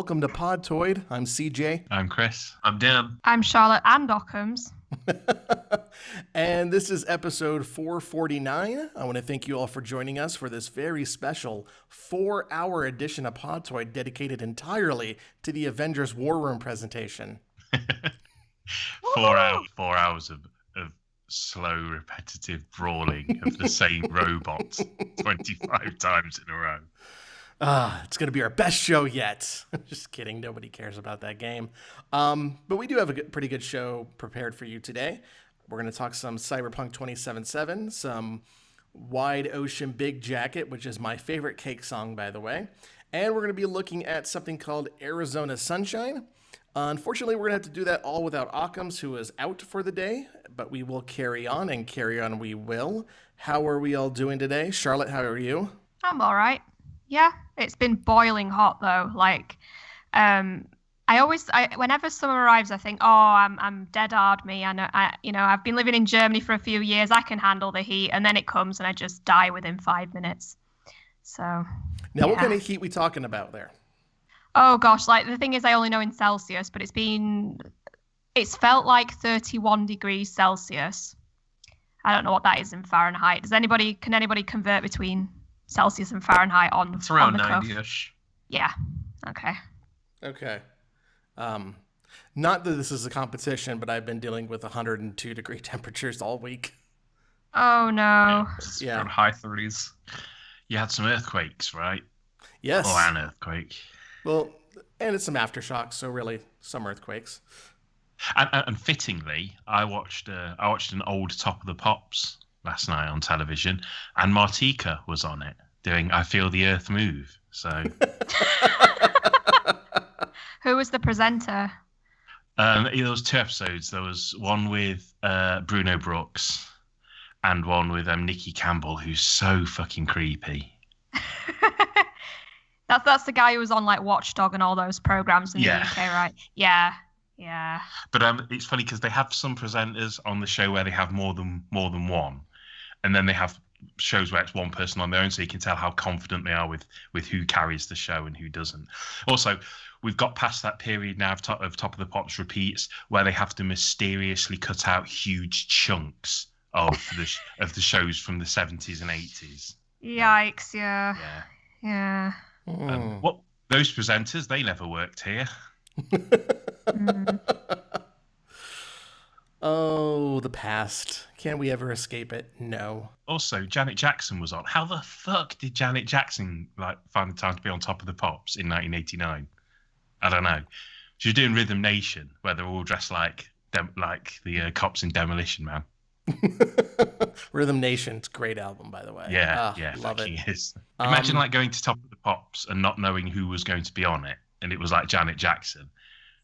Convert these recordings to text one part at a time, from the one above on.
welcome to Podtoid. I'm CJ. I'm Chris. I'm Dan. I'm Charlotte and Occams. And this is episode 449. I want to thank you all for joining us for this very special 4-hour edition of Podtoid dedicated entirely to the Avengers War Room presentation. 4 hours of slow, repetitive brawling of the same robots 25 times in a row. It's going to be our best show yet. Just kidding. Nobody cares about that game. But we do have a pretty good show prepared for you today. We're going to talk some Cyberpunk 2077, some Wide Ocean Big Jacket, which is my favorite Cake song, by the way. And we're going to be looking at something called Arizona Sunshine. Unfortunately, we're going to have to do that all without Occams, who is out for the day. But we will carry on, and carry on we will. How are we all doing today? Charlotte, how are you? I'm all right. Yeah, it's been boiling hot though. Like, whenever summer arrives, I think, oh, I'm dead hard me. I've been living in Germany for a few years. I can handle the heat, and then it comes, and I just die within 5 minutes. So. Now, What kind of heat we talking about there? Oh gosh, like the thing is, I only know in Celsius, but it's felt like 31 degrees Celsius. I don't know what that is in Fahrenheit. Can anybody convert between Celsius and Fahrenheit on It's around the cuff? 90-ish. Yeah. Okay. Okay. Not that this is a competition, but I've been dealing with 102 degree temperatures all week. Oh no. Yeah. Around high 30s. You had some earthquakes, right? Yes. Oh, an earthquake. Well, and it's some aftershocks, so really some earthquakes. And fittingly, I watched an old Top of the Pops last night on television, and Martika was on it doing "I Feel the Earth Move." So, who was the presenter? there was 2 episodes. There was one with Bruno Brooks, and one with Nikki Campbell, who's so fucking creepy. That's the guy who was on like Watchdog and all those programs in the UK, right? Yeah. Yeah. But it's funny because they have some presenters on the show where they have more than one, and then they have shows where it's one person on their own, so you can tell how confident they are with who carries the show and who doesn't. Also, we've got past that period now of Top of the Pops repeats where they have to mysteriously cut out huge chunks of the shows from the 70s and 80s. Yikes! Yeah. What those presenters? They never worked here. Oh, the past. Can we ever escape it? No. Also, Janet Jackson was on. How the fuck did Janet Jackson find the time to be on Top of the Pops in 1989? I don't know. She was doing Rhythm Nation, where they're all dressed like the cops in Demolition Man. Rhythm Nation, it's a great album, by the way. Yeah, love it. Is. Imagine going to Top of the Pops and not knowing who was going to be on it, and it was like Janet Jackson.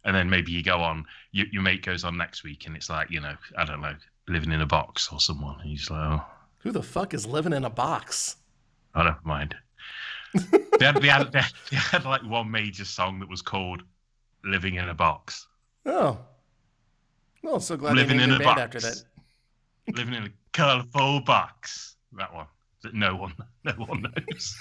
And then maybe you go on, your mate goes on next week, and it's like, I don't know, Living in a Box or someone. And he's like, oh. Who the fuck is living in a box? Oh, never mind. they had like one major song that was called Living in a Box. Oh. Well, so glad Living they named in a a band box. after that. Living in a colourful box. That one. That no one knows.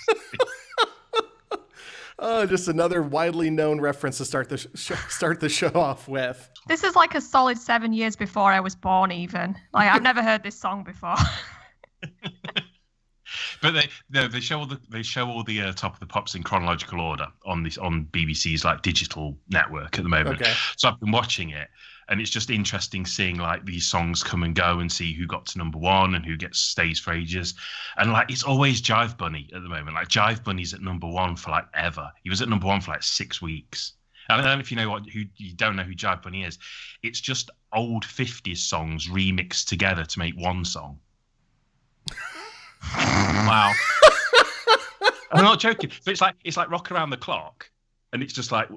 Oh, just another widely known reference to start the show off with. This is like a solid 7 years before I was born, even. Like, I've never heard this song before. But they show all the Top of the Pops in chronological order on BBC's like digital network at the moment. Okay. So I've been watching it, and it's just interesting seeing like these songs come and go and see who got to number 1 and who stays for ages. And like it's always Jive Bunny at the moment. Like Jive Bunny's at number 1 for like ever. He was at number 1 for like 6 weeks. I don't know if you don't know who Jive Bunny is. It's just old 50s songs remixed together to make one song. Wow. I'm not joking. But it's like Rock Around the Clock, and it's just like,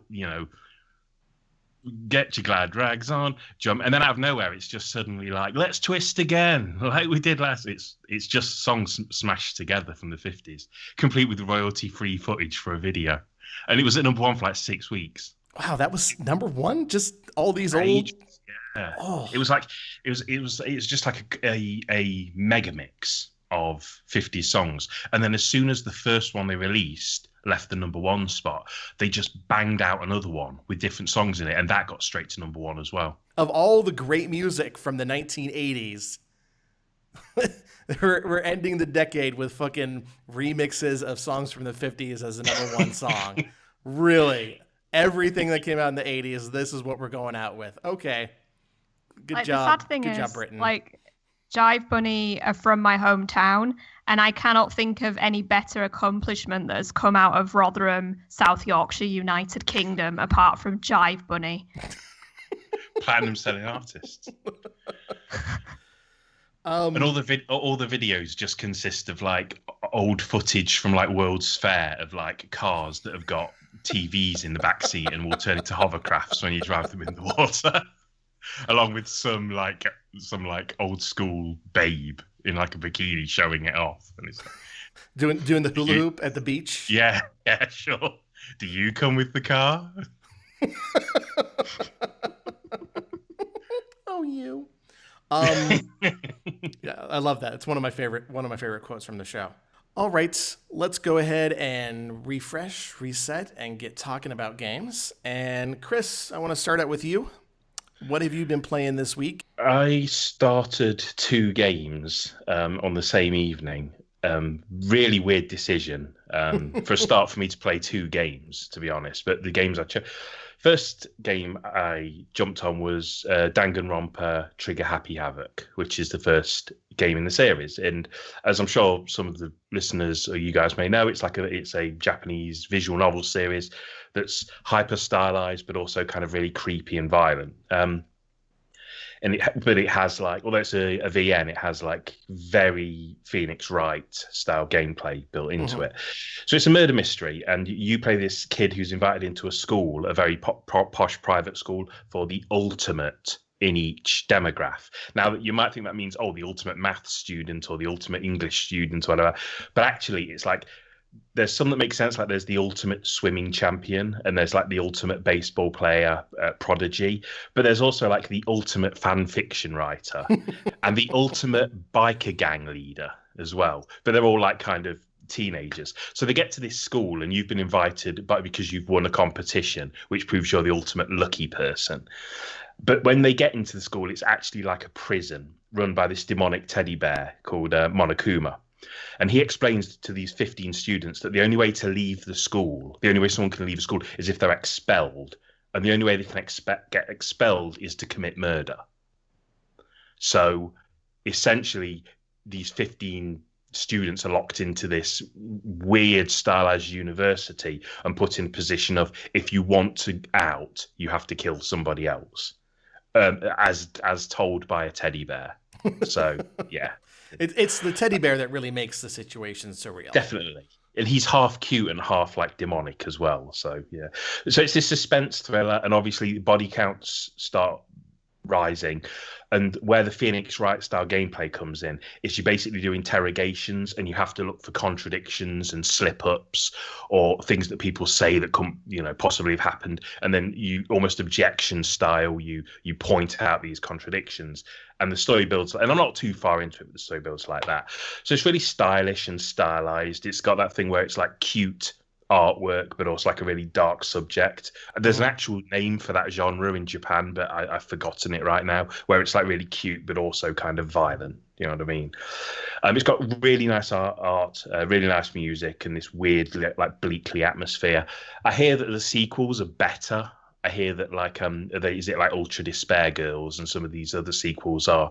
get your glad rags on, jump, and then out of nowhere it's just suddenly like, let's twist again, like we did last. It's just songs smashed together from the 50s, complete with royalty-free footage for a video, and it was at number 1 for like 6 weeks. Wow, that was number 1. Just all these old. Yeah. Oh. It was just like a mega mix of 50 songs, and then as soon as the first one they released left the #1 spot, they just banged out another one with different songs in it, and that got straight to #1 as well. Of all the great music from the 1980s, we're ending the decade with fucking remixes of songs from the 50s as the #1 song. Really? Everything that came out in the 80s, this is what we're going out with. Okay. Good job. The sad thing Good is, job, Britain. like, Jive Bunny are from my hometown, and I cannot think of any better accomplishment that has come out of Rotherham, South Yorkshire, United Kingdom, apart from Jive Bunny. Platinum-selling artists. And all the videos just consist of like old footage from like World's Fair of like cars that have got TVs in the backseat and will turn into hovercrafts when you drive them in the water, along with some old school babe in like a bikini showing it off, and it's like, doing the hula hoop at the beach. Yeah, sure. Do you come with the car? Oh, you. Yeah, I love that. It's one of my favorite quotes from the show. All right, let's go ahead and refresh, reset, and get talking about games. And Chris, I want to start out with you. What have you been playing this week? I started 2 games on the same evening. Really weird decision for a start for me to play 2 games, to be honest. But the games I chose. First game I jumped on was Danganronpa Trigger Happy Havoc, which is the first game in the series. And as I'm sure some of the listeners or you guys may know, it's a Japanese visual novel series that's hyper stylized, but also kind of really creepy and violent. But it has like, although it's a VN, it has like very Phoenix Wright style gameplay built into it. So it's a murder mystery, and you play this kid who's invited into a school, a very posh private school for the ultimate in each demograph. Now, you might think that means, the ultimate math student or the ultimate English student or whatever, but actually it's like, there's some that make sense, like there's the ultimate swimming champion, and there's like the ultimate baseball player, prodigy, but there's also like the ultimate fan fiction writer and the ultimate biker gang leader as well. But they're all like kind of teenagers. So they get to this school, and you've been invited because you've won a competition, which proves you're the ultimate lucky person. But when they get into the school, it's actually like a prison run by this demonic teddy bear called Monokuma. And he explains to these 15 students that the only way to leave the school, the only way someone can leave a school is if they're expelled. And the only way they can get expelled is to commit murder. So essentially, these 15 students are locked into this weird stylized university and put in a position of, if you want to out, you have to kill somebody else, as told by a teddy bear. So, yeah. It's the teddy bear that really makes the situation surreal. Definitely. And he's half cute and half like demonic as well. So, yeah. So it's this suspense thriller, and obviously body counts start rising. And where the Phoenix Wright style gameplay comes in is you basically do interrogations, and you have to look for contradictions and slip ups or things that people say that possibly have happened. And then you almost objection style, you point out these contradictions, and the story builds. And I'm not too far into it, but the story builds like that. So it's really stylish and stylized. It's got that thing where it's like cute artwork, but also like a really dark subject. There's an actual name for that genre in Japan, but I've forgotten it right now, where it's like really cute, but also kind of violent. You know what I mean? It's got really nice art, really nice music, and this weird, like bleakly atmosphere. I hear that the sequels are better. I hear that is it like Ultra Despair Girls and some of these other sequels are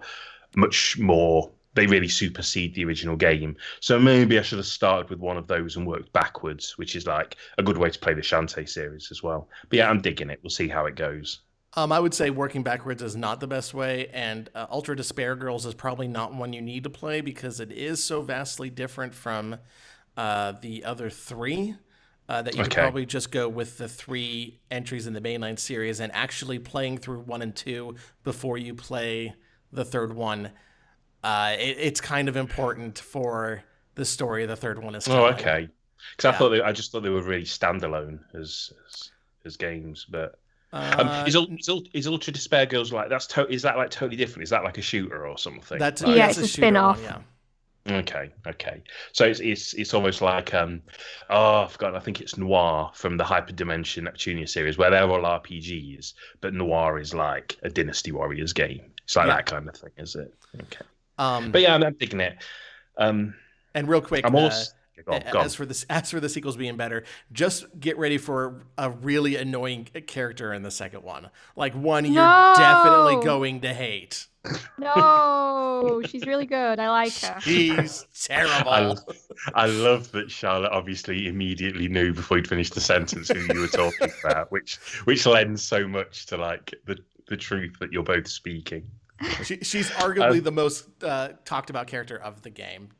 much more, they really supersede the original game. So maybe I should have started with one of those and worked backwards, which is like a good way to play the Shantae series as well. But yeah, I'm digging it. We'll see how it goes. I would say working backwards is not the best way, and Ultra Despair Girls is probably not one you need to play because it is so vastly different from the other 3. That you could probably just go with the 3 entries in the mainline series and actually playing through 1 and 2 before you play the 3rd one. It's kind of important for the story the 3rd one is telling. Oh, okay. Because I just thought they were really standalone as games. But is Ultra Despair Girls like is that like totally different? Is that like a shooter or something? It's a spin-off. Yeah. Okay. So it's almost like I've forgotten. I think it's Noir from the Hyperdimension Neptunia series, where they're all RPGs, but Noir is like a Dynasty Warriors game. It's like that kind of thing, is it? Okay. But yeah, I'm digging it. And real quick, I'm also go on. as for the sequels being better, just get ready for a really annoying character in the second one, like one you're definitely going to hate. No, she's really good. I like her. She's terrible. I love that Charlotte obviously immediately knew before you'd finished the sentence who you were talking about, which lends so much to like the truth that you're both speaking. She's arguably the most talked about character of the game,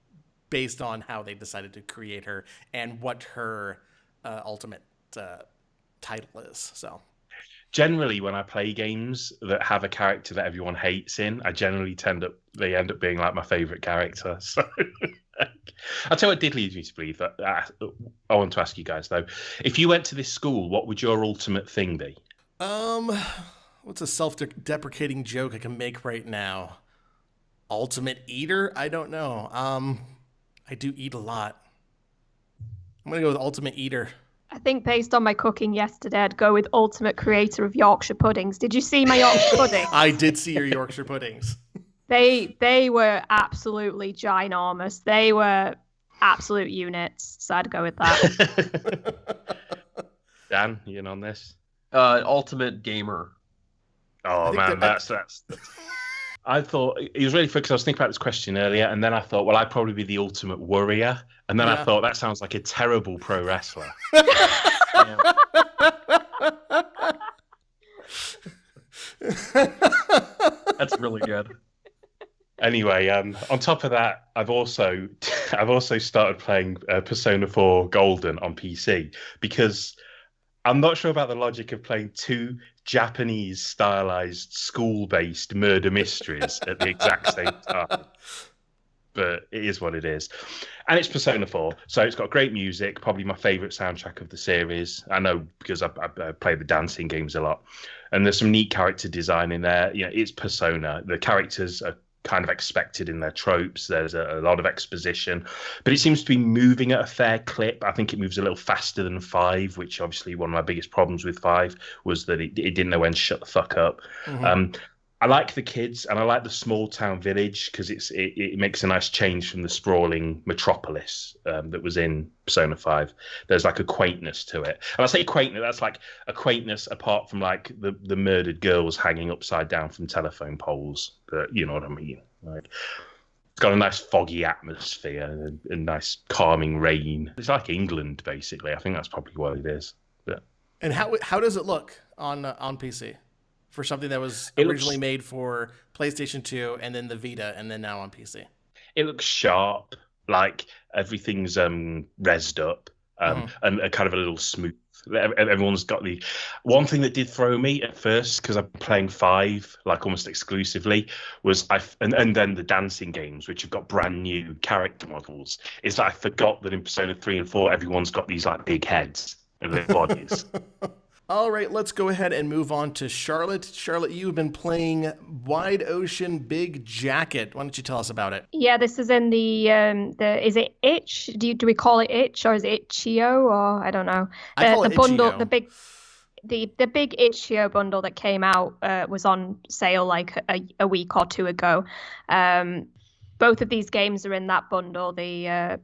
based on how they decided to create her and what her ultimate title is. So. Generally, when I play games that have a character that everyone hates in, I generally they end up being like my favorite character. So I'll tell you what did lead me to believe that. I want to ask you guys though, if you went to this school, what would your ultimate thing be? What's a self-deprecating joke I can make right now? Ultimate eater? I don't know. I do eat a lot. I'm gonna go with ultimate eater. I think based on my cooking yesterday, I'd go with ultimate creator of Yorkshire puddings. Did you see my Yorkshire pudding? I did see your Yorkshire puddings. They were absolutely ginormous. They were absolute units. So I'd go with that. Dan, you in on this? Ultimate gamer. Oh man, that's. I thought it was really fun because I was thinking about this question earlier, and then I thought, well, I'd probably be the ultimate worrier, and then I thought that sounds like a terrible pro wrestler. That's really good. Anyway, on top of that, I've also started playing Persona 4 Golden on PC because I'm not sure about the logic of playing two Japanese stylized school-based murder mysteries at the exact same time. But it is what it is. And it's Persona 4, so it's got great music, probably my favorite soundtrack of the series. I know because I play the dancing games a lot. And there's some neat character design in there. You know, it's Persona. The characters are kind of expected in their tropes. There's a lot of exposition, but it seems to be moving at a fair clip. I think it moves a little faster than 5, which obviously one of my biggest problems with 5 was that it didn't know when to shut the fuck up. Mm-hmm. I like the kids and I like the small town village because it makes a nice change from the sprawling metropolis that was in Persona 5. There's like a quaintness to it. And I say quaintness, that's like a quaintness apart from like the murdered girls hanging upside down from telephone poles. But you know what I mean? Like it's got a nice foggy atmosphere and nice calming rain. It's like England, basically. I think that's probably what it is. But... And how does it look on PC? For something that was originally made for PlayStation 2 and then the Vita and then now on PC. It looks sharp, like everything's rezzed up and kind of a little smooth. Everyone's got the one thing that did throw me at first because I'm playing 5 like almost exclusively was and then the dancing games which have got brand new character models is that I forgot that in Persona 3 and 4 everyone's got these like big heads and their bodies. All right, let's go ahead and move on to Charlotte. Charlotte, you've been playing Wide Ocean Big Jacket. Why don't you tell us about it? Yeah, this is in the is it itch? Do we call it itch or is it itch.io or I don't know. I call it bundle, itch.io. the big itch.io bundle that came out was on sale like a week or two ago. Both of these games are in that bundle. The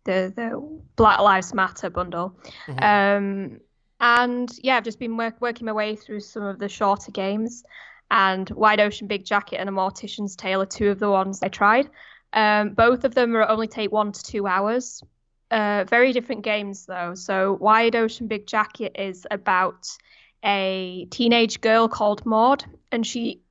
Black Lives Matter bundle. Mm-hmm. And yeah, I've just been working my way through some of the shorter games, and Wide Ocean Big Jacket and A Morticians Tale are 2 of the ones I tried. Both of them only take 1 to 2 hours. Very different games though. So Wide Ocean Big Jacket is about a teenage girl called Maud, and she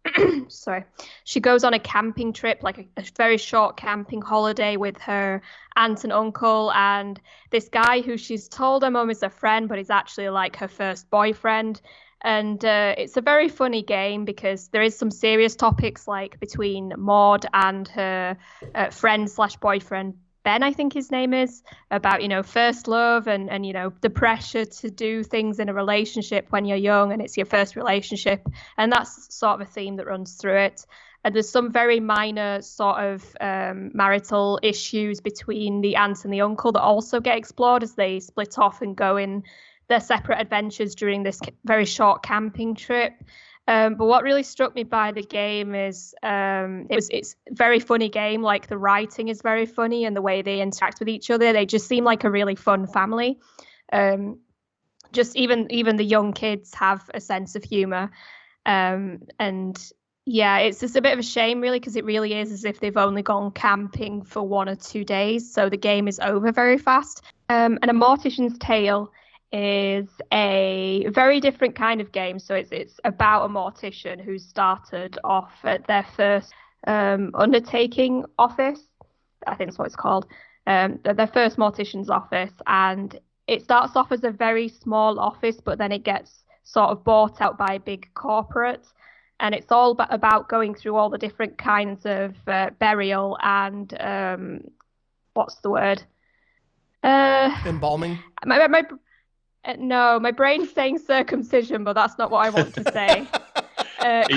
she goes on a camping trip, like a very short camping holiday with her aunt and uncle and this guy who she's told her mum is a friend but is actually like her first boyfriend. And it's a very funny game because there is some serious topics like between Maud and her friend/boyfriend Ben, I think his name is, about, first love and the pressure to do things in a relationship when you're young and it's your first relationship. And that's sort of a theme that runs through it. And there's some very minor sort of marital issues between the aunt and the uncle that also get explored as they split off and go in their separate adventures during this very short camping trip. But what really struck me by the game is it's a very funny game. Like, the writing is very funny, and the way they interact with each other, they just seem like a really fun family. Just even the young kids have a sense of humor. And yeah, it's just a bit of a shame, really, because it really is as if they've only gone camping for 1 or 2 days. So the game is over very fast. And A Mortician's Tale is a very different kind of game. So it's about a mortician who started off at their first undertaking office. I think that's what it's called. Their first mortician's office. And it starts off as a very small office, but then it gets sort of bought out by a big corporate. And it's all about going through all the different kinds of burial and what's the word? Embalming? No, my brain's saying circumcision, but that's not what I want to say.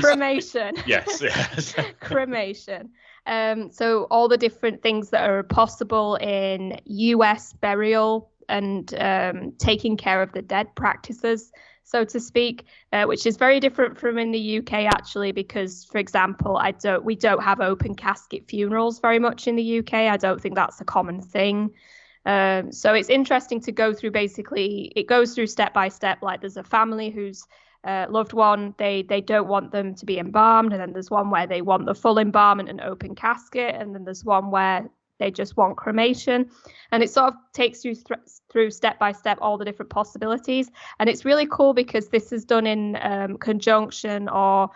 Cremation. Yes. Cremation. So all the different things that are possible in US burial and taking care of the dead practices, so to speak, which is very different from in the UK, actually, because, for example, we don't have open casket funerals very much in the UK. I don't think that's a common thing. So it's interesting to go through. Basically, it goes through step by step. Like, there's a family whose loved one, they don't want them to be embalmed, and then there's one where they want the full embalmment and open casket, and then there's one where they just want cremation. And it sort of takes you through step by step all the different possibilities. And it's really cool because this is done in conjunction or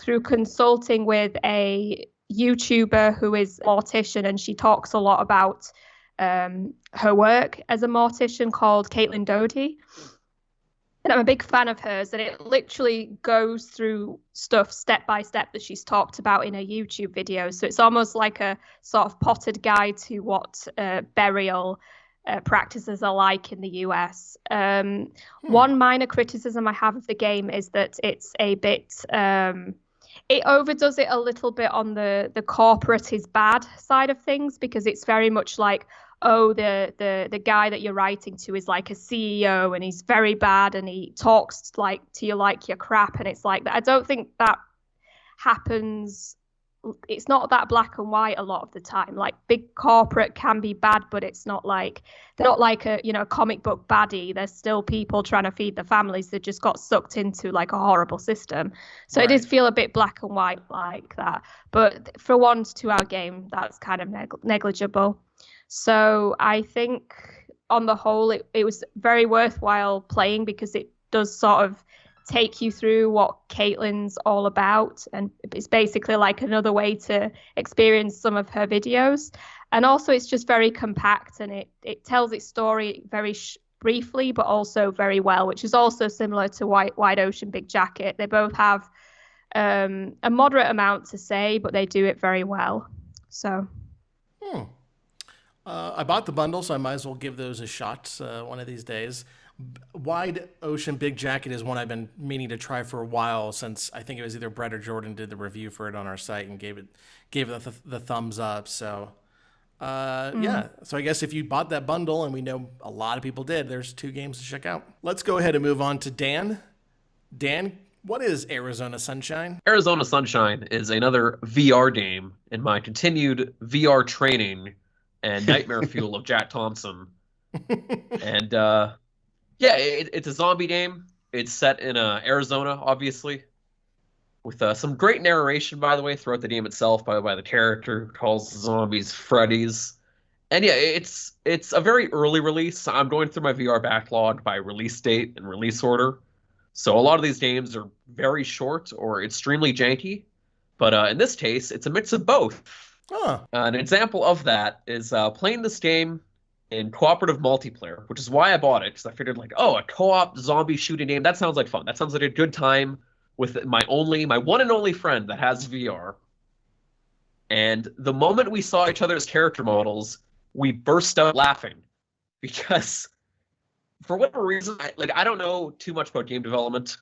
through consulting with a YouTuber who is a mortician, and she talks a lot about her work as a mortician, called Caitlin Doty. And I'm a big fan of hers, and it literally goes through stuff step by step that she's talked about in her YouTube videos. So it's almost like a sort of potted guide to what burial practices are like in the US. One minor criticism I have of the game is that it's a bit... it overdoes it a little bit on the corporate is bad side of things, because it's very much like, oh, the guy that you're writing to is like a CEO and he's very bad and he talks like to you like you're crap, and it's like that. I don't think that happens. It's not that black and white a lot of the time. Like, big corporate can be bad, but it's not like they're not like a comic book baddie. There's still people trying to feed the families that just got sucked into like a horrible system. So It does feel a bit black and white like that. But for 1 to 2 hour game, that's kind of negligible. So I think on the whole, it was very worthwhile playing, because it does sort of take you through what Caitlin's all about, and it's basically like another way to experience some of her videos. And also, it's just very compact, and it tells its story very briefly, but also very well, which is also similar to Wide Ocean Big Jacket. They both have a moderate amount to say, but they do it very well. So. I bought the bundle, so I might as well give those a shot one of these days. Wide Ocean Big Jacket is one I've been meaning to try for a while, since I think it was either Brett or Jordan did the review for it on our site and gave it the thumbs up. So yeah, so I guess if you bought that bundle, and we know a lot of people did, there's 2 games to check out. Let's go ahead and move on to Dan. Dan, what is Arizona Sunshine? Arizona Sunshine is another VR game in my continued VR training and nightmare fuel of Jack Thompson. And it's a zombie game. It's set in Arizona, obviously, with some great narration, by the way, throughout the game itself by the character who calls zombies Freddy's. And yeah, it's a very early release. I'm going through my VR backlog by release date and release order. So a lot of these games are very short or extremely janky. But in this case, it's a mix of both. An example of that is playing this game in cooperative multiplayer, which is why I bought it, because I figured, like, a co-op zombie shooting game, that sounds like fun. That sounds like a good time with my one and only friend that has VR. And the moment we saw each other's character models, we burst out laughing, because for whatever reason, I don't know too much about game development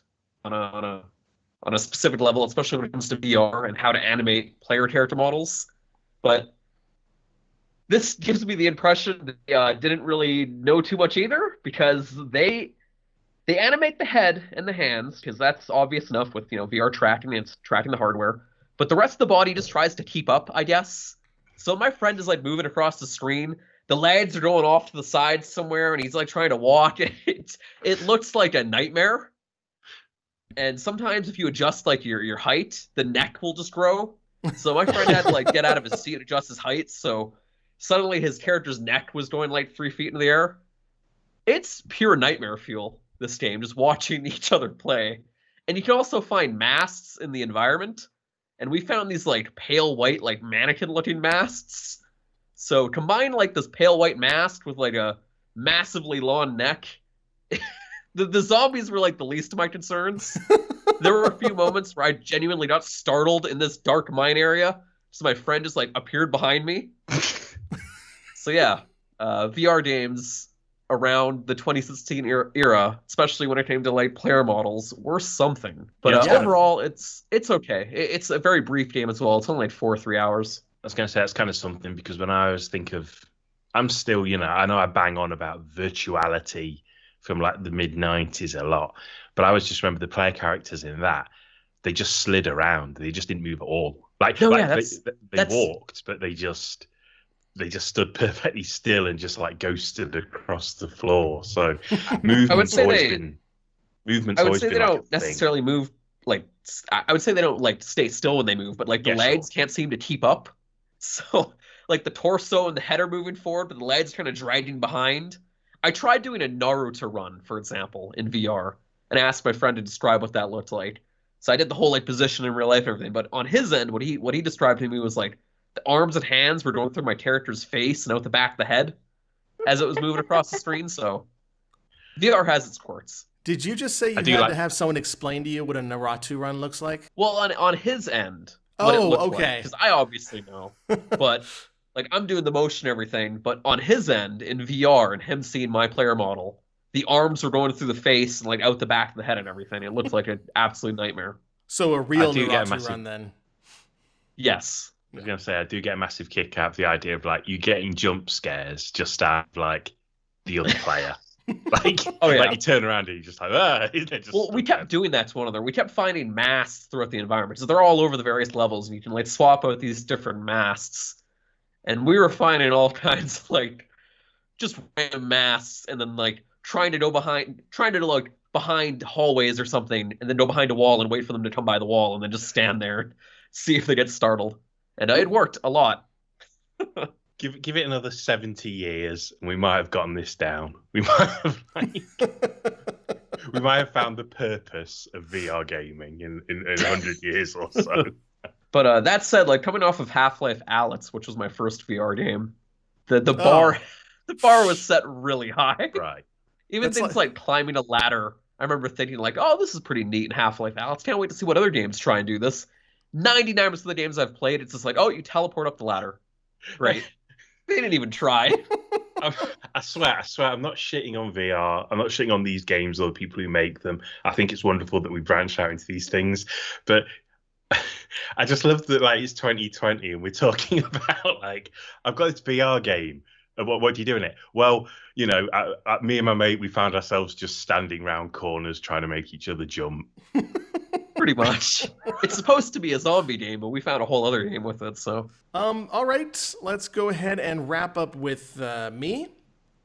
on on a specific level, especially when it comes to VR and how to animate player character models. But this gives me the impression that they didn't really know too much either, because they animate the head and the hands, because that's obvious enough with VR tracking, and it's tracking the hardware. But the rest of the body just tries to keep up, I guess. So my friend is like moving across the screen. The legs are going off to the side somewhere, and he's like trying to walk. It looks like a nightmare. And sometimes if you adjust like your height, the neck will just grow. So my friend had to like get out of his seat and adjust his height. So suddenly his character's neck was going like 3 feet into the air. It's pure nightmare fuel, this game, just watching each other play. And you can also find masks in the environment. And we found these like pale white, like mannequin looking masks. So combine like this pale white mask with like a massively long neck. The zombies were like the least of my concerns. There were a few moments where I genuinely got startled in this dark mine area. So my friend just like appeared behind me. So yeah, VR games around the 2016 era, especially when it came to like player models, were something. But overall, it's okay. It's a very brief game as well. It's only like 4 or 3 hours. I was going to say that's kind of something, because when I always think of, I'm still, I know I bang on about virtuality from like the mid 90s a lot, but I always just remember the player characters in that, they just slid around. They just didn't move at all. They walked, but they just stood perfectly still and just like ghosted across the floor. So movement's always been they don't necessarily move like, I would say they don't like stay still when they move, but like the legs can't seem to keep up. So like the torso and the head are moving forward, but the legs kind of dragging behind. I tried doing a Naruto run, for example, in VR, and I asked my friend to describe what that looked like. So I did the whole like position in real life and everything, but on his end, what he described to me was like the arms and hands were going through my character's face and out the back of the head as it was moving across the screen. So VR has its quirks. Did you just say you had to have someone explain to you what a Naruto run looks like? Well, on his end. Okay. Because I obviously know. But like I'm doing the motion and everything, but on his end in VR and him seeing my player model, the arms were going through the face and like out the back of the head and everything. It looked like an absolute nightmare. So a real Naruto run then. Yes. I was going to say, I do get a massive kick out of the idea of like you getting jump scares just out of like the other player. Like you turn around and you're just like, we kept doing that to one another. We kept finding masks throughout the environment. So they're all over the various levels, and you can like swap out these different masks. And we were finding all kinds of like just random masks, and then like trying to look behind hallways or something, and then go behind a wall and wait for them to come by the wall, and then just stand there and see if they get startled. And it worked a lot. Give it another 70 years, and we might have gotten this down. We might have found the purpose of VR gaming in 100 years or so. But that said, like coming off of Half-Life Alyx, which was my first VR game, the bar was set really high. Right. Even things like climbing a ladder. I remember thinking like, oh, this is pretty neat in Half-Life Alyx. Can't wait to see what other games try and do this. 99% of the games I've played, it's just like, oh, you teleport up the ladder. Right. They didn't even try. I swear, I'm not shitting on VR. I'm not shitting on these games or the people who make them. I think it's wonderful that we branch out into these things. But I just love that like it's 2020 and we're talking about like, I've got this VR game. What do you do in it? Well, me and my mate, we found ourselves just standing around corners trying to make each other jump. Pretty much. It's supposed to be a zombie game, but we found a whole other game with it, so. All right, let's go ahead and wrap up with me.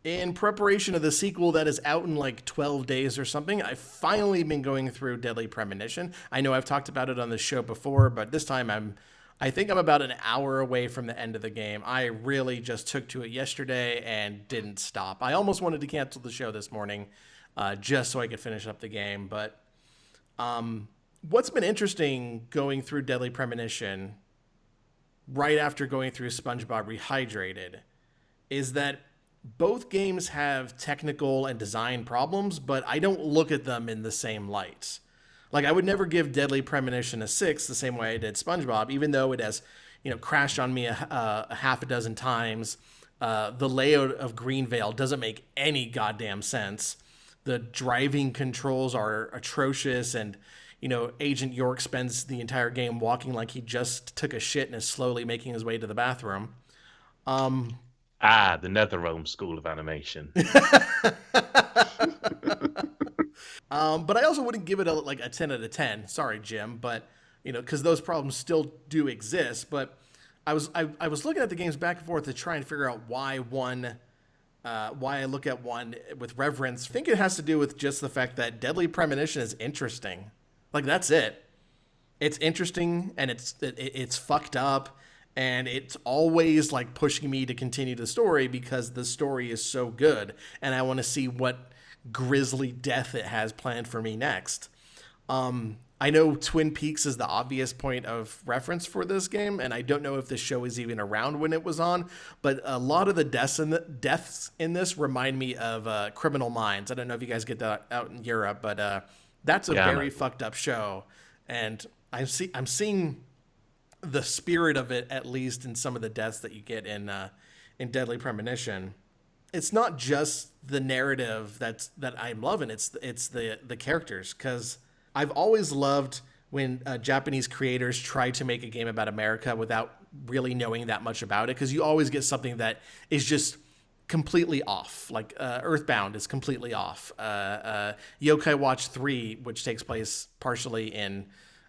In preparation of the sequel that is out in like 12 days or something, I've finally been going through Deadly Premonition. I know I've talked about it on the show before, but this time I think I'm about an hour away from the end of the game. I really just took to it yesterday and didn't stop. I almost wanted to cancel the show this morning just so I could finish up the game, but what's been interesting going through Deadly Premonition right after going through SpongeBob Rehydrated is that both games have technical and design problems, but I don't look at them in the same light. Like, I would never give Deadly Premonition a 6 the same way I did SpongeBob, even though it has, crashed on me a half a dozen times. The layout of Greenvale doesn't make any goddamn sense. the driving controls are atrocious, and Agent York spends the entire game walking like he just took a shit and is slowly making his way to the bathroom. The NetherRealm School of Animation. But I also wouldn't give it a 10 out of 10. Sorry, Jim, but because those problems still do exist. But I was looking at the games back and forth to try and figure out why I look at one with reverence. I think it has to do with just the fact that Deadly Premonition is interesting. Like, that's it. It's interesting, and it's fucked up, and it's always like pushing me to continue the story because the story is so good, and I want to see what grisly death it has planned for me next. I know Twin Peaks is the obvious point of reference for this game, and I don't know if this show is even around when it was on, but a lot of the deaths in this remind me of Criminal Minds. I don't know if you guys get that out in Europe, but that's a very fucked up show, and I'm seeing the spirit of it, at least in some of the deaths that you get in Deadly Premonition. It's not just the narrative that I'm loving. It's the characters, because I've always loved when Japanese creators try to make a game about America without really knowing that much about it, because you always get something that is just completely off. Like Earthbound is completely off. Yokai Watch 3, which takes place partially in,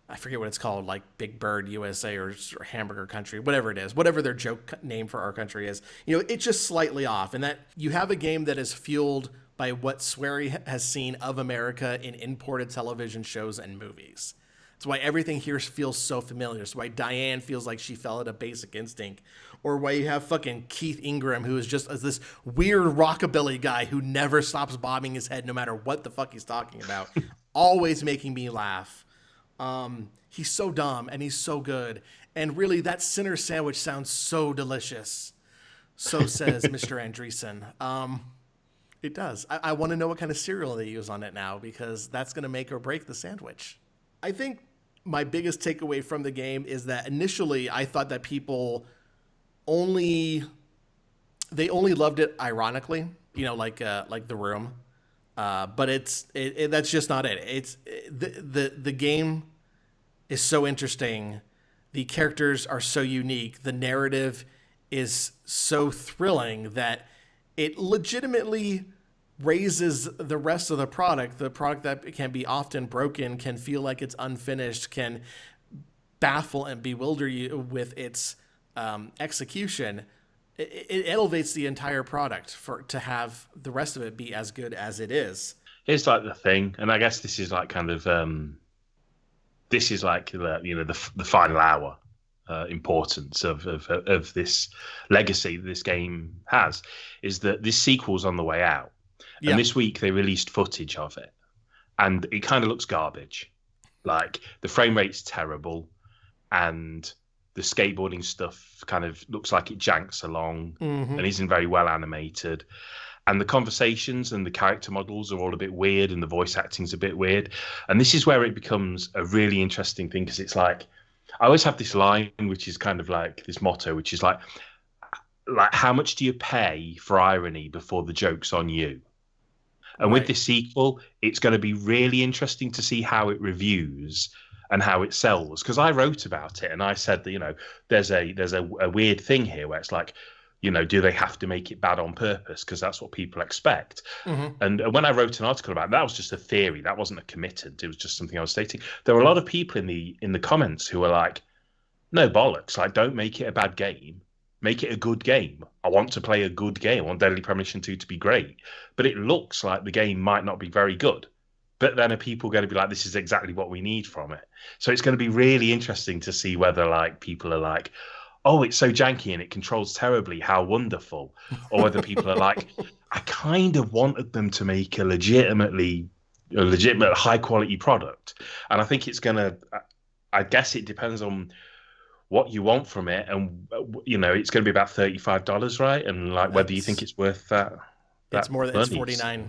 I forget what it's called, like Big Bird USA or Hamburger Country, whatever it is, whatever their joke name for our country is. It's just slightly off. And that you have a game that is fueled by what Swery has seen of America in imported television shows and movies. That's why everything here feels so familiar. That's why Diane feels like she fell at a Basic Instinct. Or why you have fucking Keith Ingram, who is just this weird rockabilly guy who never stops bobbing his head no matter what the fuck he's talking about. Always making me laugh. He's so dumb and he's so good. And really, that Sinner sandwich sounds so delicious. So says Mr. Andreessen. It does. I want to know what kind of cereal they use on it now, because that's going to make or break the sandwich. I think my biggest takeaway from the game is that initially I thought that people only loved it ironically, like The Room. But that's just not it. It's the game is so interesting. The characters are so unique. The narrative is so thrilling that it legitimately raises the rest of the product. The product that can be often broken, can feel like it's unfinished, can baffle and bewilder you with its execution. It elevates the entire product to have the rest of it be as good as it is. Here's like the thing, and I guess this is like kind of this is like the final hour importance of this legacy that this game has, is that this sequel's on the way out. And this week they released footage of it, and it kind of looks garbage. Like, the frame rate's terrible, and the skateboarding stuff kind of looks like it janks along and isn't very well animated. And the conversations and the character models are all a bit weird, and the voice acting's a bit weird. And this is where it becomes a really interesting thing, because it's like, I always have this line, which is kind of like this motto, which is like how much do you pay for irony before the joke's on you? And with this sequel, it's going to be really interesting to see how it reviews and how it sells. Because I wrote about it and I said that, there's a weird thing here where it's like, do they have to make it bad on purpose? Because that's what people expect. And when I wrote an article about it, that was just a theory. That wasn't a committed. It was just something I was stating. There were a lot of people in the comments who were like, no bollocks. Like, don't make it a bad game. Make it a good game. I want to play a good game. I want Deadly Premonition 2 to be great. But it looks like the game might not be very good. But then are people going to be like, this is exactly what we need from it? So it's going to be really interesting to see whether like people are like, oh, it's so janky and it controls terribly, how wonderful. Or whether people are like, I kind of wanted them to make a legitimate high quality product. And I think it's going to, I guess it depends on what you want from it, and it's going to be about $35, right? And like whether you think it's worth that. It's more than, it's $49.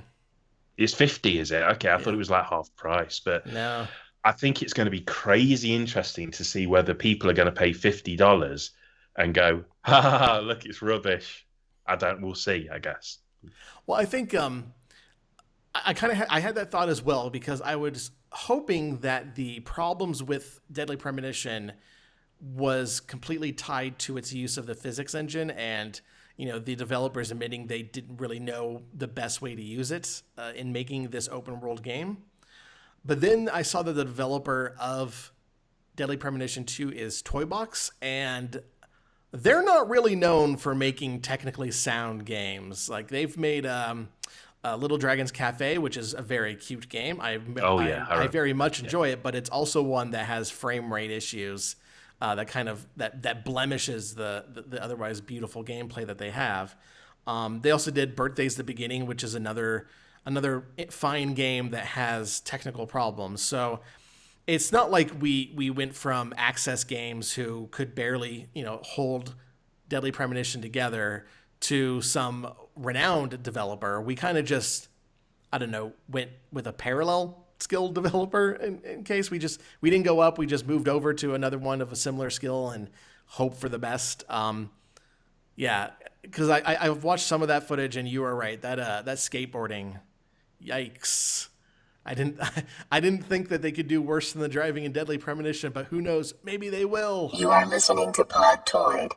It's $50, is it? Okay, I thought it was like half price, but no. I think it's going to be crazy interesting to see whether people are going to pay $50 and go, ha, look, it's rubbish. We'll see, I guess. Well, I think I had that thought as well, because I was hoping that the problems with Deadly Premonition was completely tied to its use of the physics engine, and the developers admitting they didn't really know the best way to use it in making this open world game. But then I saw that the developer of Deadly Premonition 2 is Toybox, and they're not really known for making technically sound games. Like, they've made Little Dragon's Cafe, which is a very cute game. I very much enjoy it, but it's also one that has frame rate issues that blemishes the otherwise beautiful gameplay that they have. They also did Birthday's the Beginning, which is another fine game that has technical problems. So it's not like we went from Access Games, who could barely hold Deadly Premonition together, to some renowned developer. We kind of just, I don't know, went with a parallel skilled developer in case we didn't go up. We just moved over to another one of a similar skill and hope for the best. Because I've watched some of that footage, and you are right. That skateboarding, yikes. I didn't think that they could do worse than the driving in Deadly Premonition, but who knows? Maybe they will. You are listening to Podtoid.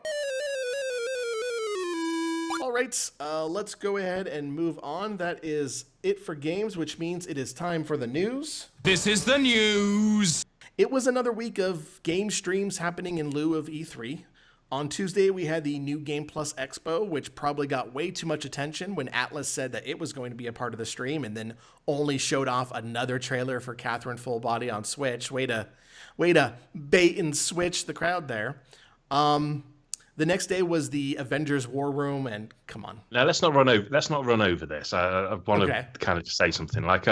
All right, let's go ahead and move on. That is it for games, which means it is time for the news. This is the news. It was another week of game streams happening in lieu of E3. On Tuesday, we had the New Game Plus Expo, which probably got way too much attention when Atlas said that it was going to be a part of the stream, and then only showed off another trailer for Catherine Full Body on Switch. Way to bait and switch the crowd there. The next day was the Avengers War Room, and come on. Now let's not run over this. I want to kind of just say something like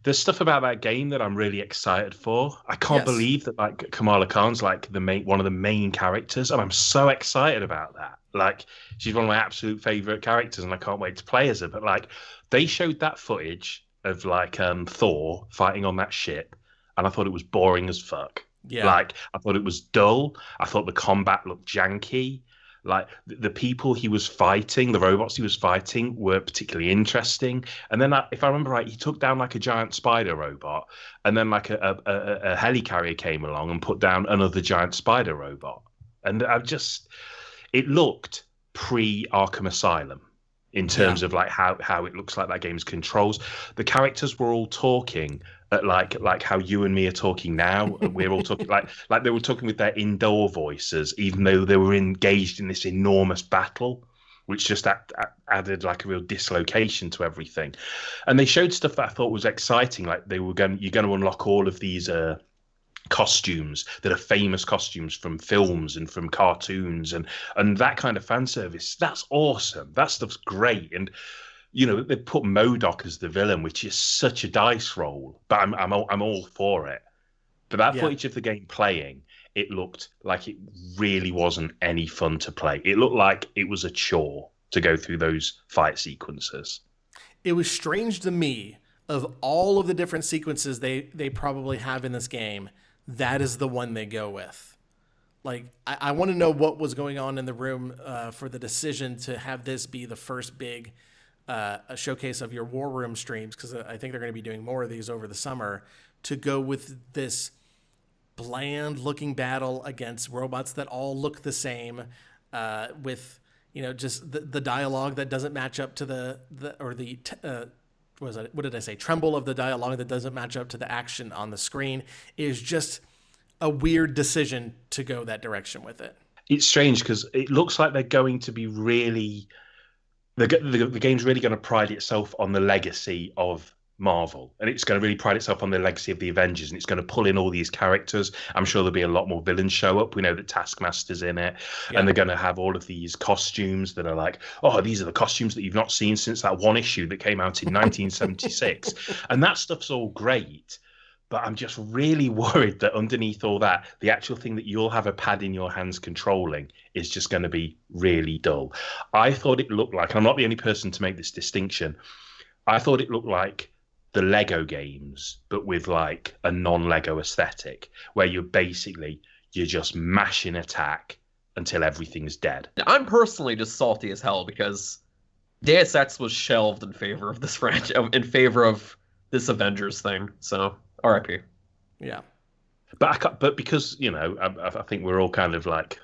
there's stuff about that game that I'm really excited for. I can't believe that like Kamala Khan's like one of the main characters, and I'm so excited about that. Like, she's one of my absolute favorite characters, and I can't wait to play as her. But like, they showed that footage of like Thor fighting on that ship, and I thought it was boring as fuck. Yeah. Like, I thought it was dull. I thought the combat looked janky. Like, the people he was fighting, the robots he was fighting, were particularly interesting. And then, if I remember right, he took down like a giant spider robot, and then like a helicarrier came along and put down another giant spider robot. And it looked pre-Arkham Asylum in terms of like how it looks like that game's controls. The characters were all talking at like how you and me are talking now. We're all talking like they were talking with their indoor voices, even though they were engaged in this enormous battle, which just added like a real dislocation to everything. And they showed stuff that I thought was exciting, like you're going to unlock all of these costumes that are famous costumes from films and from cartoons, and that kind of fan service. That's awesome. That stuff's great. And they put MODOK as the villain, which is such a dice roll, but I'm all for it. But that footage of the game playing, it looked like it really wasn't any fun to play. It looked like it was a chore to go through those fight sequences. It was strange to me, of all of the different sequences they probably have in this game, that is the one they go with. Like, I want to know what was going on in the room for the decision to have this be the first big a showcase of your War Room streams, because I think they're going to be doing more of these over the summer, to go with this bland looking battle against robots that all look the same, with just the dialogue that doesn't match up to what did I say? Tremble of the dialogue that doesn't match up to the action on the screen. Is just a weird decision to go that direction with it. It's strange because it looks like they're going to be really. The game's really going to pride itself on the legacy of Marvel, and it's going to really pride itself on the legacy of the Avengers, and it's going to pull in all these characters. I'm sure there'll be a lot more villains show up. We know that Taskmaster's in it, and they're going to have all of these costumes that are like, oh, these are the costumes that you've not seen since that one issue that came out in 1976. And that stuff's all great, but I'm just really worried that underneath all that, the actual thing that you'll have a pad in your hands controlling is just going to be really dull. I thought it looked like, and I'm not the only person to make this distinction, I thought it looked like the Lego games, but with like a non-Lego aesthetic, where you're just mashing attack until everything's dead. I'm personally just salty as hell because Deus Ex was shelved in favor of this franchise, in favor of this Avengers thing. So R.I.P. Yeah. But because I think we're all kind of like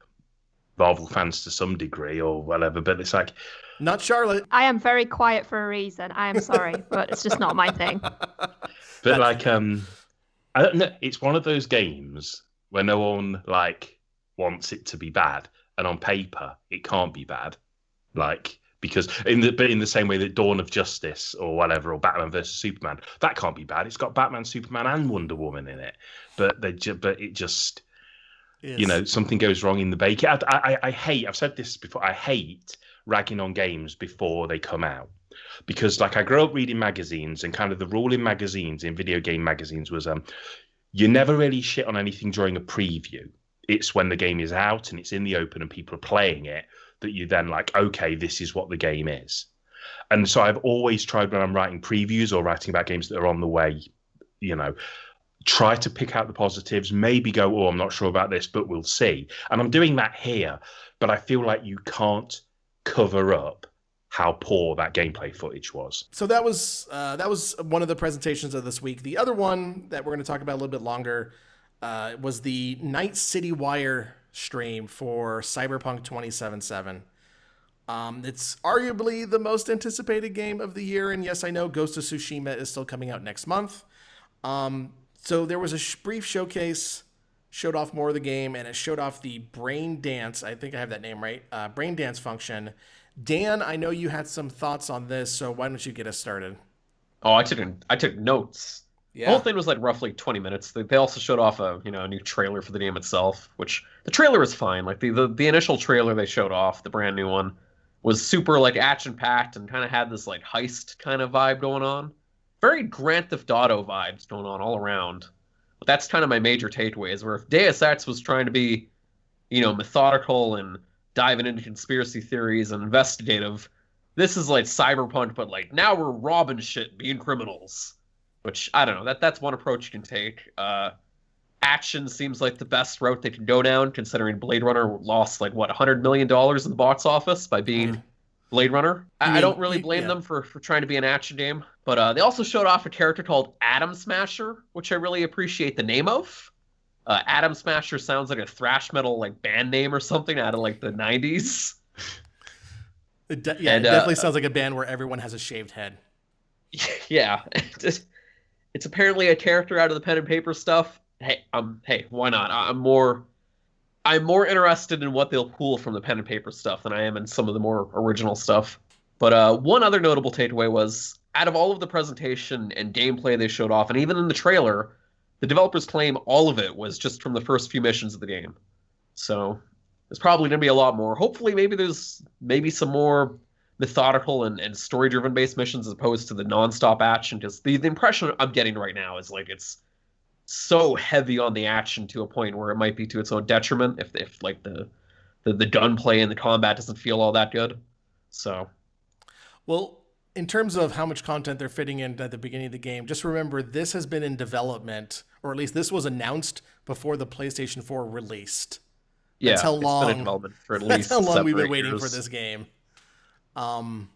Marvel fans to some degree or whatever. But it's like, not Charlotte. I am very quiet for a reason. I am sorry, but it's just not my thing. But like, I don't know. It's one of those games where no one like wants it to be bad, and on paper it can't be bad. Like, because in the same way that Dawn of Justice or whatever, or Batman versus Superman, that can't be bad. It's got Batman, Superman, and Wonder Woman in it, but it just, something goes wrong in the baking. I hate. I've said this before. I hate ragging on games before they come out, because like I grew up reading magazines, and kind of the rule in magazines, in video game magazines, was you never really shit on anything during a preview. It's when the game is out and it's in the open and people are playing it that you then like, okay, this is what the game is. And so I've always tried, when I'm writing previews or writing about games that are on the way, try to pick out the positives, maybe go, oh, I'm not sure about this, but we'll see. And I'm doing that here, but I feel like you can't cover up how poor that gameplay footage was. So that was one of the presentations of this week. The other one that we're going to talk about a little bit longer was the Night City Wire stream for Cyberpunk 2077. It's arguably the most anticipated game of the year, and yes, I know Ghost of Tsushima is still coming out next month. So there was a brief showcase, showed off more of the game, and it showed off the brain dance. I think I have that name right. Brain dance function. Dan, I know you had some thoughts on this, so why don't you get us started? Oh, I took notes. Yeah. The whole thing was like roughly 20 minutes. They also showed off a new trailer for the game itself, which the trailer was fine. Like the initial trailer they showed off, the brand new one, was super like action packed and kind of had this like heist kind of vibe going on. Very Grand Theft Auto vibes going on all around. But that's kind of my major takeaways. Where if Deus Ex was trying to be, methodical and diving into conspiracy theories and investigative, this is like Cyberpunk, but like now we're robbing shit, being criminals. Which, I don't know, that's one approach you can take. Action seems like the best route they can go down, considering Blade Runner lost, like, what, $100 million in the box office by being Blade Runner? I don't really blame them for trying to be an action game. But they also showed off a character called Atom Smasher, which I really appreciate the name of. Atom Smasher sounds like a thrash metal, like, band name or something out of, like, the 90s. It definitely sounds like a band where everyone has a shaved head. Yeah. It's apparently a character out of the pen and paper stuff. Hey, why not? I'm more interested in what they'll pull from the pen and paper stuff than I am in some of the more original stuff. But one other notable takeaway was, out of all of the presentation and gameplay they showed off, and even in the trailer, the developers claim all of it was just from the first few missions of the game. So there's probably going to be a lot more. Hopefully, there's some more methodical and story-driven based missions as opposed to the non-stop action, because the impression I'm getting right now is like it's so heavy on the action to a point where it might be to its own detriment if like the gunplay and the combat doesn't feel all that good. So, well, in terms of how much content they're fitting in at the beginning of the game, just remember this has been in development, or at least this was announced before the PlayStation 4 released. That's how long, it's been in development for at least that's how long we've been 7 waiting years. for this game. And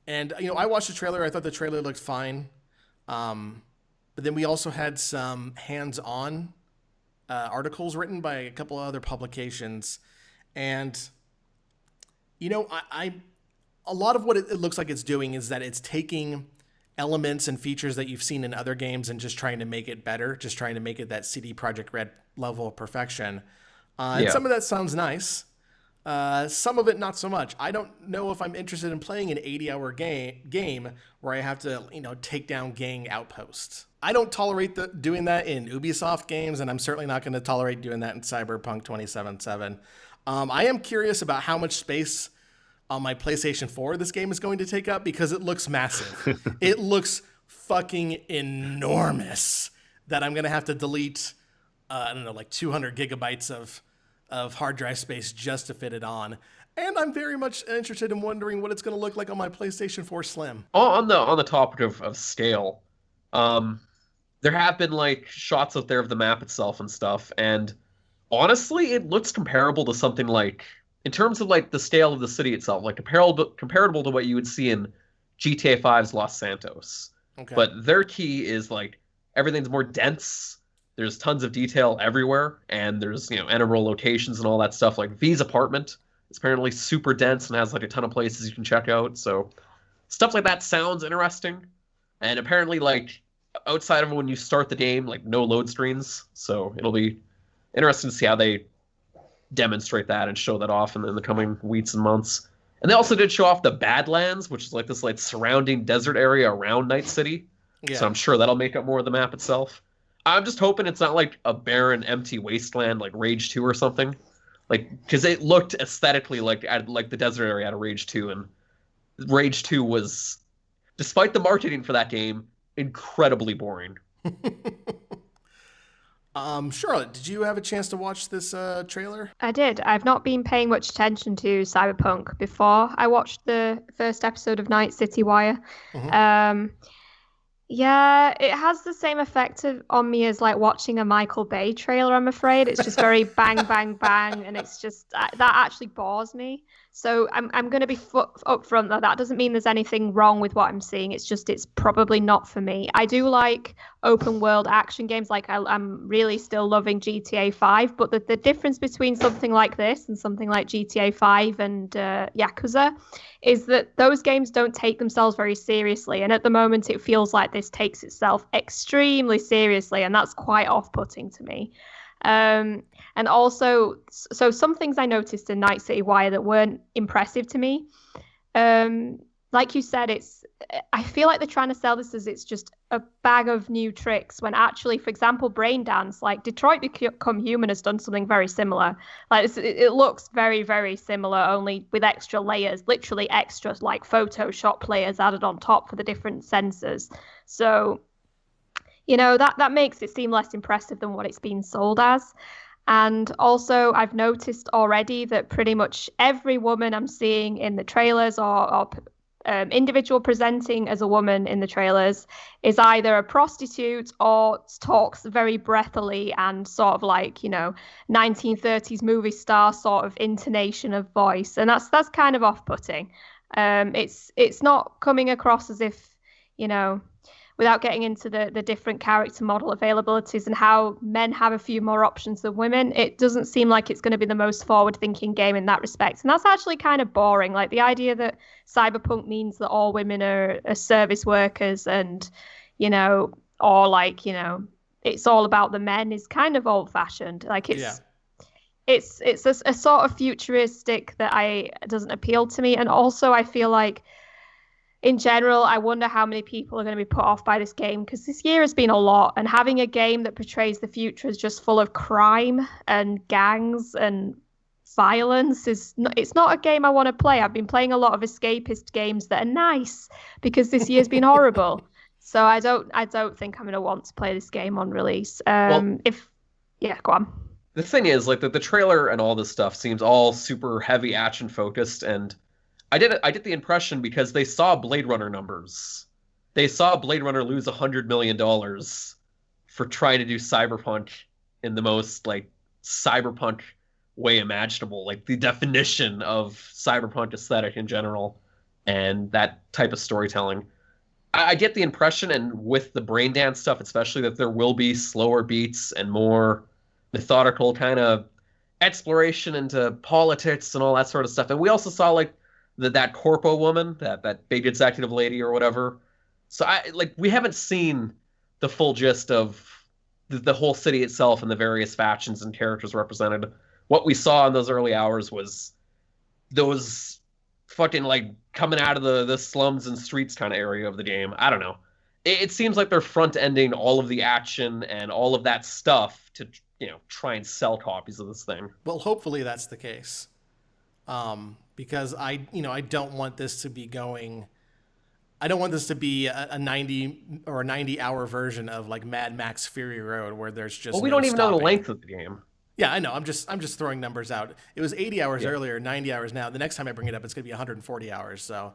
I watched the trailer. I thought the trailer looked fine. But then we also had some hands-on articles written by a couple of other publications. And, a lot of what it looks like it's doing is that it's taking elements and features that you've seen in other games and just trying to make it better, just trying to make it that CD Projekt Red level of perfection. And some of that sounds nice. Some of it not so much. I don't know if I'm interested in playing an 80-hour game where I have to, take down gang outposts. I don't tolerate doing that in Ubisoft games, and I'm certainly not going to tolerate doing that in Cyberpunk 2077. I am curious about how much space on my PlayStation 4 this game is going to take up, because it looks massive. It looks fucking enormous that I'm going to have to delete, like 200 gigabytes of hard drive space just to fit it on. And I'm very much interested in wondering what it's going to look like on my PlayStation 4 Slim. On the topic of scale, there have been like shots out there of the map itself and stuff, and honestly, it looks comparable to something like in terms of like the scale of the city itself, like comparable to what you would see in GTA 5's Los Santos. Okay. But their key is like everything's more dense. There's tons of detail everywhere, and there's enable locations and all that stuff. Like V's apartment is apparently super dense and has like a ton of places you can check out. So stuff like that sounds interesting. And apparently, like outside of when you start the game, like no load screens. So it'll be interesting to see how they demonstrate that and show that off in the coming weeks and months. And they also did show off the Badlands, which is like this like surrounding desert area around Night City. Yeah. So I'm sure that'll make up more of the map itself. I'm just hoping it's not like a barren, empty wasteland like Rage 2 or something. Like, because it looked aesthetically like the desert area out of Rage 2, and Rage 2 was, despite the marketing for that game, incredibly boring. Charlotte, did you have a chance to watch this trailer? I did. I've not been paying much attention to Cyberpunk before I watched the first episode of Night City Wire. Yeah, it has the same effect on me as like watching a Michael Bay trailer, I'm afraid. It's just very bang, bang, bang, and it's just that actually bores me. So I'm going to be upfront though. That doesn't mean there's anything wrong with what I'm seeing. It's just it's probably not for me. I do like open world action games. Like I'm really still loving GTA 5, but the difference between something like this and something like GTA 5 and Yakuza is that those games don't take themselves very seriously. And at the moment, it feels like this takes itself extremely seriously, and that's quite off-putting to me. And also, so some things I noticed in Night City Wire that weren't impressive to me. Like you said, I feel like they're trying to sell this as it's just a bag of new tricks, when actually, for example, Brain Dance, like Detroit Become Human has done something very similar. Like it looks very, very similar, only with extra layers, literally extra like Photoshop layers added on top for the different sensors. So, that makes it seem less impressive than what it's been sold as. And also, I've noticed already that pretty much every woman I'm seeing in the trailers or individual presenting as a woman in the trailers is either a prostitute or talks very breathily and sort of like 1930s movie star sort of intonation of voice, and that's kind of off-putting. It's not coming across as if without getting into the different character model availabilities and how men have a few more options than women, it doesn't seem like it's going to be the most forward-thinking game in that respect. And that's actually kind of boring. Like the idea that Cyberpunk means that all women are service workers and, or like, it's all about the men is kind of old-fashioned. Like it's a sort of futuristic that doesn't appeal to me. And also I feel like, in general, I wonder how many people are going to be put off by this game, because this year has been a lot, and having a game that portrays the future as just full of crime and gangs and violence it's not a game I want to play. I've been playing a lot of escapist games that are nice because this year's been horrible. So I don't think I'm going to want to play this game on release. Go on. The thing is, like the trailer and all this stuff seems all super heavy action focused, and I get the impression because they saw Blade Runner numbers. They saw Blade Runner lose $100 million for trying to do Cyberpunk in the most like Cyberpunk way imaginable, like the definition of Cyberpunk aesthetic in general and that type of storytelling. I get the impression, and with the Brain Dance stuff especially, that there will be slower beats and more methodical kind of exploration into politics and all that sort of stuff. And we also saw like that corpo woman, that big executive lady or whatever. So we haven't seen the full gist of the whole city itself and the various factions and characters represented. What we saw in those early hours was those fucking like coming out of the slums and streets kind of area of the game. I don't know. It seems like they're front-ending all of the action and all of that stuff to try and sell copies of this thing. Well, hopefully that's the case. Because I don't want this to be a 90 hour version of like Mad Max Fury Road where there's just we don't even know the length of the game. Yeah, I know. I'm just throwing numbers out. It was 80 hours earlier, 90 hours now. The next time I bring it up, it's going to be 140 hours. So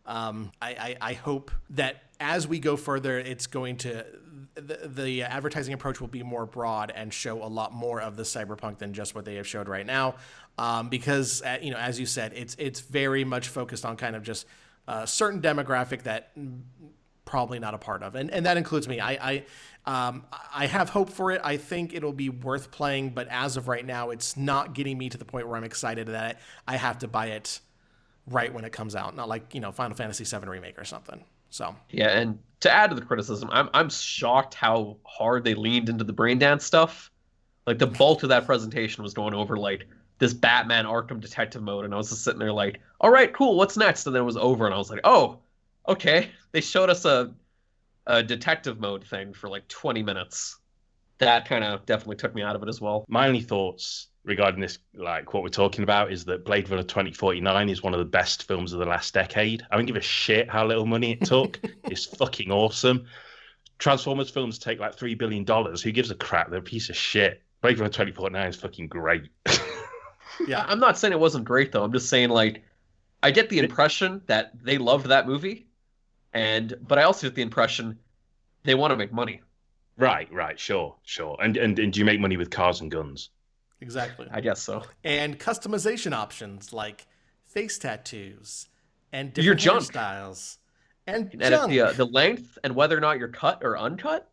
I hope that as we go further, it's going to the advertising approach will be more broad and show a lot more of the Cyberpunk than just what they have showed right now. Because as you said, it's very much focused on kind of just a certain demographic that probably not a part of, and that includes me. I have hope for it. I think it'll be worth playing, but as of right now, it's not getting me to the point where I'm excited that I have to buy it right when it comes out. Not like Final Fantasy VII Remake or something. So yeah, and to add to the criticism, I'm shocked how hard they leaned into the brain dance stuff. Like the bulk of that presentation was going over like this Batman Arkham Detective mode, and I was just sitting there like, all right, cool, what's next? And then it was over, and I was like, oh, okay. They showed us a detective mode thing for like 20 minutes. That kind of definitely took me out of it as well. My only thoughts regarding this, like what we're talking about, is that Blade Runner 2049 is one of the best films of the last decade. I don't give a shit how little money it took. It's fucking awesome. Transformers films take like $3 billion. Who gives a crap? They're a piece of shit. Blade Runner 2049 is fucking great. Yeah, I'm not saying it wasn't great, though. I'm just saying, like, I get the impression that they loved that movie, but I also get the impression they want to make money. Right, sure. And do you make money with cars and guns? Exactly. I guess so. And customization options like face tattoos and different hairstyles and junk. If the length and whether or not you're cut or uncut,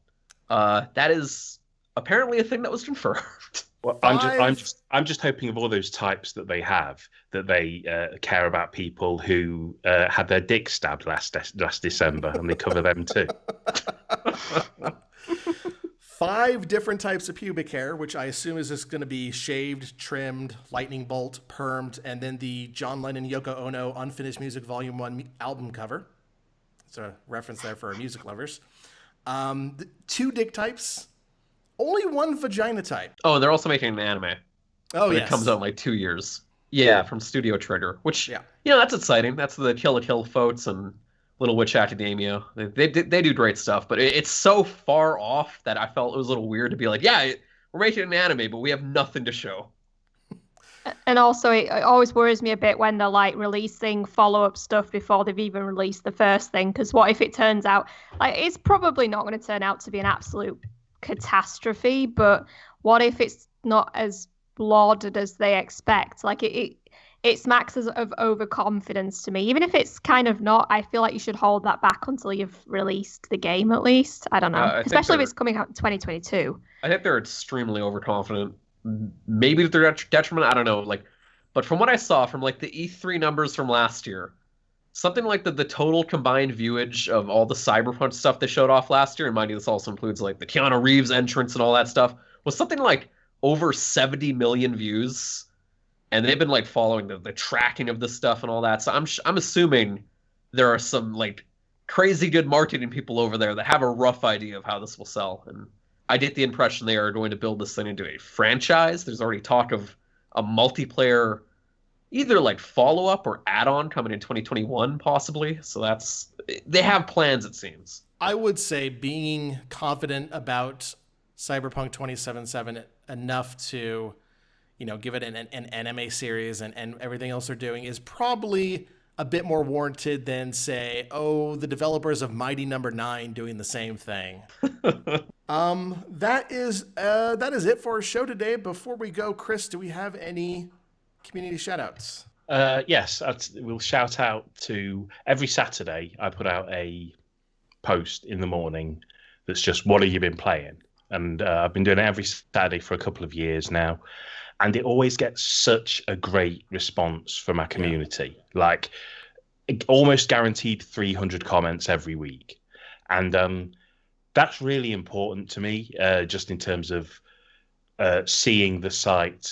that is apparently a thing that was confirmed. Well, I'm just hoping of all those types that they have, that they care about people who had their dick stabbed last December, and they cover them too. 5 different types of pubic hair, which I assume is just going to be shaved, trimmed, lightning bolt, permed, and then the John Lennon Yoko Ono Unfinished Music Volume 1 album cover. It's a reference there for our music lovers. 2 dick types, only 1 vagina type. Oh, and they're also making an anime. Oh, yes. It comes out in like 2 years. Yeah, from Studio Trigger, which, that's exciting. That's the Kill la Kill folks and Little Witch Academia. They do great stuff, but it's so far off that I felt it was a little weird to be like, we're making an anime, but we have nothing to show. And also, it always worries me a bit when they're like releasing follow-up stuff before they've even released the first thing. Because what if it turns out, like, it's probably not going to turn out to be an absolute catastrophe, but what if it's not as lauded as they expect? Like, it smacks of overconfidence to me. Even if it's kind of not, I feel like you should hold that back until you've released the game at least. I don't know. Especially if it's coming out in 2022. I think they're extremely overconfident. Maybe to their detriment, I don't know. But from what I saw from like the E3 numbers from last year, something like the total combined viewage of all the Cyberpunk stuff they showed off last year, and mind you, this also includes like the Keanu Reeves entrance and all that stuff, was something like over 70 million views. And they've been like following the tracking of this stuff and all that. So I'm assuming there are some like crazy good marketing people over there that have a rough idea of how this will sell. And I get the impression they are going to build this thing into a franchise. There's already talk of a multiplayer, either like follow-up or add-on coming in 2021 possibly. So they have plans, it seems. I would say being confident about Cyberpunk 2077 enough to give it an anime series and everything else they're doing is probably a bit more warranted than, say, the developers of Mighty Number 9 doing the same thing. That is it for our show today. Before we go, Chris, do we have any community shout-outs? Yes, we'll shout out to every Saturday. I put out a post in the morning that's just, what have you been playing? And I've been doing it every Saturday for a couple of years now. And it always gets such a great response from our community, like almost guaranteed 300 comments every week. And that's really important to me, just in terms of seeing the site.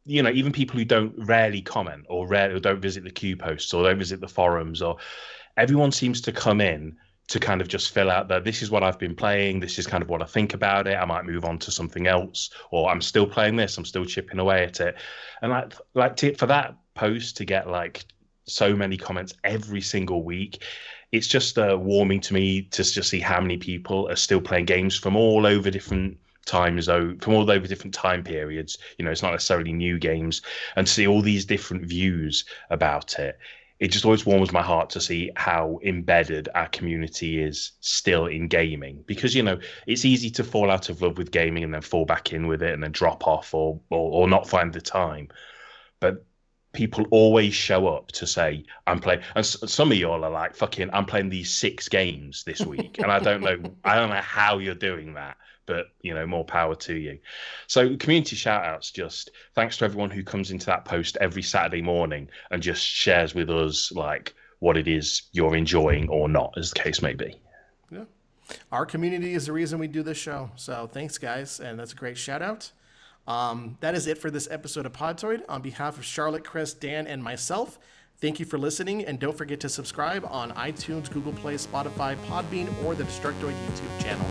Even people who don't rarely comment or don't visit the Q posts or don't visit the forums, or everyone seems to come in to kind of just fill out that this is what I've been playing, this is kind of what I think about it, I might move on to something else, or I'm still playing this, I'm still chipping away at it. And for that post to get like so many comments every single week, it's just warming to me to just see how many people are still playing games from all over different time zone, from all over different time periods. It's not necessarily new games, and to see all these different views about it. it just always warms my heart to see how embedded our community is still in gaming. Because, you know, it's easy to fall out of love with gaming and then fall back in with it and then drop off or not find the time. But people always show up to say, I'm playing. And some of y'all are like, fucking, I'm playing these 6 games this week. And I don't know how you're doing that. But, you know, more power to you. So community shout-outs, just thanks to everyone who comes into that post every Saturday morning and just shares with us, like, what it is you're enjoying or not, as the case may be. Yeah. Our community is the reason we do this show. So thanks, guys. And that's a great shout-out. That is it for this episode of Podtoid. On behalf of Charlotte, Chris, Dan, and myself, thank you for listening. And don't forget to subscribe on iTunes, Google Play, Spotify, Podbean, or the Destructoid YouTube channel.